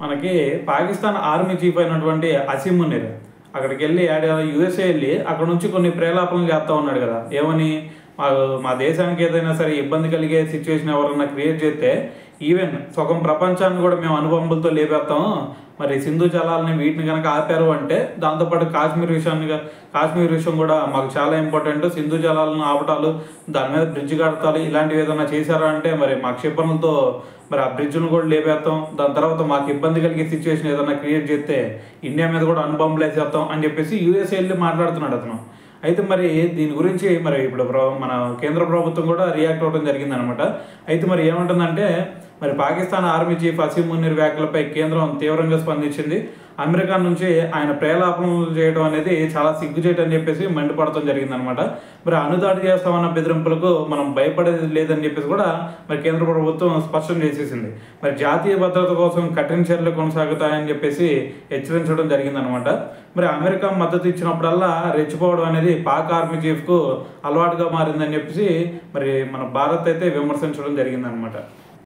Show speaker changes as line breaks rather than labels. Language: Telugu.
మనకి పాకిస్తాన్ ఆర్మీ చీఫ్ అయినటువంటి అసీం మునీర్ అక్కడికి వెళ్ళి యూఎస్ఏ వెళ్ళి అక్కడ నుంచి కొన్ని ప్రేలాపనలు చేస్తూ ఉన్నాడు కదా. ఏమని, మా దేశానికి ఏదైనా సరే ఇబ్బంది కలిగే సిచ్యువేషన్ ఎవరన్నా క్రియేట్ చేస్తే ఈవెన్ సగం ప్రపంచాన్ని కూడా మేము అణుబాంబులతో లేపేస్తాము. మరి సింధు జలాలని వీటిని కనుక ఆపారు అంటే దాంతోపాటు కాశ్మీర్ విషయం కూడా మాకు చాలా ఇంపార్టెంట్. సింధు జలాలను ఆపటాలు, దాని మీద బ్రిడ్జ్ కడతాలు, ఇలాంటివి ఏదైనా చేశారా అంటే మరి మా క్షిపణులతో మరి ఆ బ్రిడ్జ్ను కూడా లేపేస్తాం. దాని తర్వాత మాకు ఇబ్బంది కలిగే సిచ్యువేషన్ ఏదైనా క్రియేట్ చేస్తే ఇండియా మీద కూడా అణుబాంబులు వేసేస్తాం అని చెప్పేసి యూఎస్ఏ వెళ్ళి మాట్లాడుతున్నాడు అతను. అయితే మరి దీని గురించి మరి ఇప్పుడు మన కేంద్ర ప్రభుత్వం కూడా రియాక్ట్ అవ్వడం జరిగిందనమాట. అయితే మరి ఏమంటుందంటే, మరి పాకిస్తాన్ ఆర్మీ చీఫ్ అసీం మునీర్ వ్యాఖ్యలపై కేంద్రం తీవ్రంగా స్పందించింది. అమెరికా నుంచి ఆయన ప్రేలాపనలు చేయడం అనేది చాలా సిగ్గుచేటు అని చెప్పేసి మండిపడటం జరిగిందనమాట. మరి అణుదాడి చేస్తామన్న బెదిరింపులకు మనం భయపడేది లేదని చెప్పేసి కూడా మరి కేంద్ర ప్రభుత్వం స్పష్టం చేసేసింది. మరి జాతీయ భద్రత కోసం కఠిన చర్యలు కొనసాగుతాయని చెప్పేసి హెచ్చరించడం జరిగిందనమాట. మరి అమెరికా మద్దతు ఇచ్చినప్పుడల్లా రెచ్చిపోవడం అనేది పాక్ ఆర్మీ చీఫ్కు అలవాటుగా మారిందని చెప్పేసి మరి మన భారత్ అయితే విమర్శించడం జరిగిందనమాట.